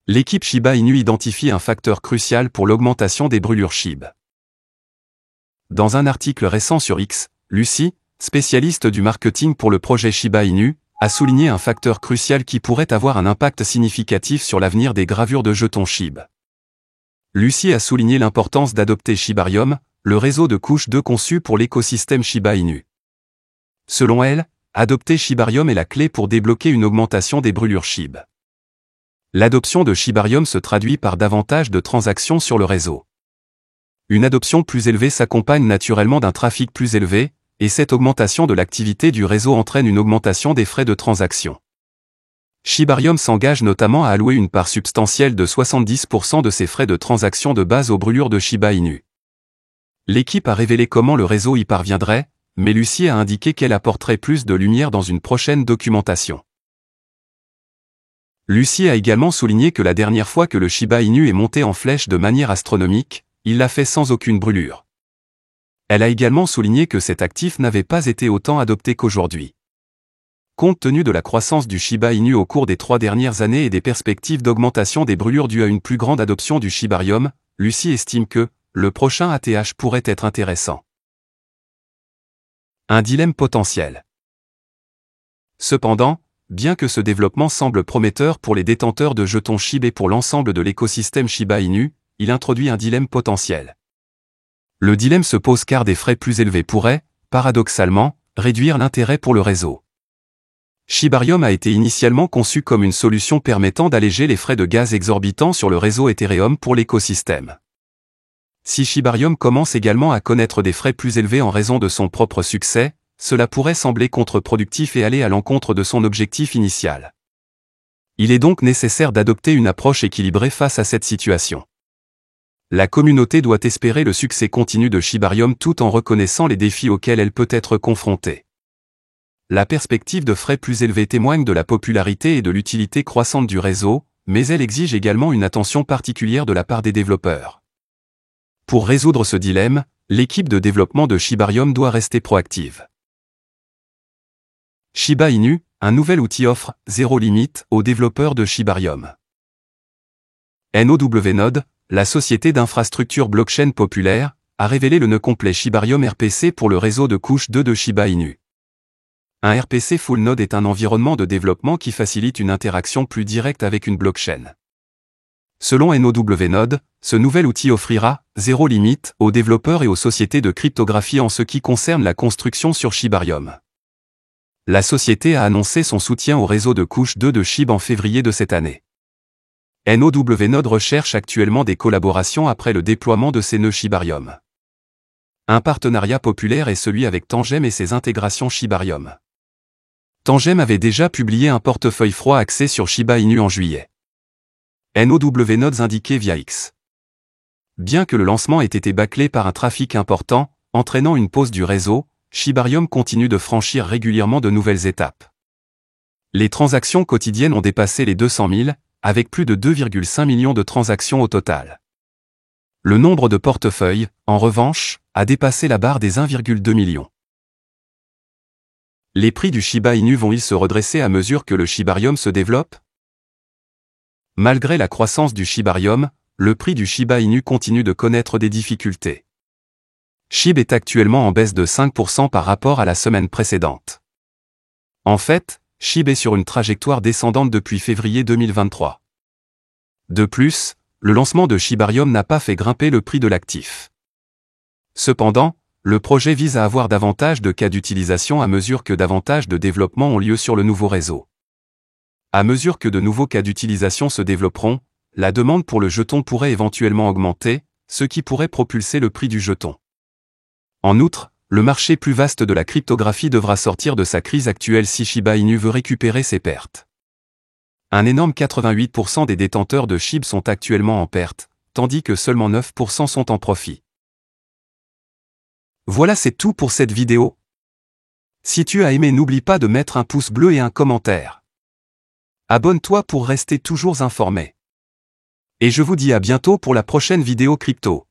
L'équipe Shiba Inu identifie un facteur crucial pour l'augmentation des brûlures SHIB. Dans un article récent sur X, Lucie, spécialiste du marketing pour le projet Shiba Inu, a souligné un facteur crucial qui pourrait avoir un impact significatif sur l'avenir des gravures de jetons SHIB. Lucie a souligné l'importance d'adopter Shibarium, le réseau de couche 2 conçu pour l'écosystème Shiba Inu. Selon elle, adopter Shibarium est la clé pour débloquer une augmentation des brûlures SHIB. L'adoption de Shibarium se traduit par davantage de transactions sur le réseau. Une adoption plus élevée s'accompagne naturellement d'un trafic plus élevé, et cette augmentation de l'activité du réseau entraîne une augmentation des frais de transaction. Shibarium s'engage notamment à allouer une part substantielle de 70% de ses frais de transaction de base aux brûlures de Shiba Inu. L'équipe a révélé comment le réseau y parviendrait, mais Lucie a indiqué qu'elle apporterait plus de lumière dans une prochaine documentation. Lucie a également souligné que la dernière fois que le Shiba Inu est monté en flèche de manière astronomique, il l'a fait sans aucune brûlure. Elle a également souligné que cet actif n'avait pas été autant adopté qu'aujourd'hui. Compte tenu de la croissance du Shiba Inu au cours des 3 dernières années et des perspectives d'augmentation des brûlures dues à une plus grande adoption du Shibarium, Lucie estime que le prochain ATH pourrait être intéressant. Un dilemme potentiel. Cependant, bien que ce développement semble prometteur pour les détenteurs de jetons SHIB et pour l'ensemble de l'écosystème Shiba Inu, il introduit un dilemme potentiel. Le dilemme se pose car des frais plus élevés pourraient, paradoxalement, réduire l'intérêt pour le réseau. Shibarium a été initialement conçu comme une solution permettant d'alléger les frais de gaz exorbitants sur le réseau Ethereum pour l'écosystème. Si Shibarium commence également à connaître des frais plus élevés en raison de son propre succès, cela pourrait sembler contre-productif et aller à l'encontre de son objectif initial. Il est donc nécessaire d'adopter une approche équilibrée face à cette situation. La communauté doit espérer le succès continu de Shibarium tout en reconnaissant les défis auxquels elle peut être confrontée. La perspective de frais plus élevés témoigne de la popularité et de l'utilité croissante du réseau, mais elle exige également une attention particulière de la part des développeurs. Pour résoudre ce dilemme, l'équipe de développement de Shibarium doit rester proactive. Shiba Inu, un nouvel outil offre zéro limite aux développeurs de Shibarium. NOW-Node, la société d'infrastructure blockchain populaire, a révélé le nœud complet Shibarium RPC pour le réseau de couche 2 de Shiba Inu. Un RPC Full Node est un environnement de développement qui facilite une interaction plus directe avec une blockchain. Selon NOW-Node, ce nouvel outil offrira zéro limite aux développeurs et aux sociétés de cryptographie en ce qui concerne la construction sur Shibarium. La société a annoncé son soutien au réseau de couche 2 de SHIB en février de cette année. NOW-Node recherche actuellement des collaborations après le déploiement de ces nœuds Shibarium. Un partenariat populaire est celui avec Tangem et ses intégrations Shibarium. Tangem avait déjà publié un portefeuille froid axé sur Shiba Inu en juillet. NOW-Nodes indiqué via X. Bien que le lancement ait été bâclé par un trafic important, entraînant une pause du réseau, Shibarium continue de franchir régulièrement de nouvelles étapes. Les transactions quotidiennes ont dépassé les 200 000, avec plus de 2,5 millions de transactions au total. Le nombre de portefeuilles, en revanche, a dépassé la barre des 1,2 million. Les prix du Shiba Inu vont-ils se redresser à mesure que le Shibarium se développe? Malgré la croissance du Shibarium, le prix du Shiba Inu continue de connaître des difficultés. SHIB est actuellement en baisse de 5% par rapport à la semaine précédente. En fait, SHIB est sur une trajectoire descendante depuis février 2023. De plus, le lancement de Shibarium n'a pas fait grimper le prix de l'actif. Cependant, le projet vise à avoir davantage de cas d'utilisation à mesure que davantage de développements ont lieu sur le nouveau réseau. À mesure que de nouveaux cas d'utilisation se développeront, la demande pour le jeton pourrait éventuellement augmenter, ce qui pourrait propulser le prix du jeton. En outre, le marché plus vaste de la cryptographie devra sortir de sa crise actuelle si Shiba Inu veut récupérer ses pertes. Un énorme 88% des détenteurs de SHIB sont actuellement en perte, tandis que seulement 9% sont en profit. Voilà, c'est tout pour cette vidéo. Si tu as aimé, n'oublie pas de mettre un pouce bleu et un commentaire. Abonne-toi pour rester toujours informé. Et je vous dis à bientôt pour la prochaine vidéo crypto.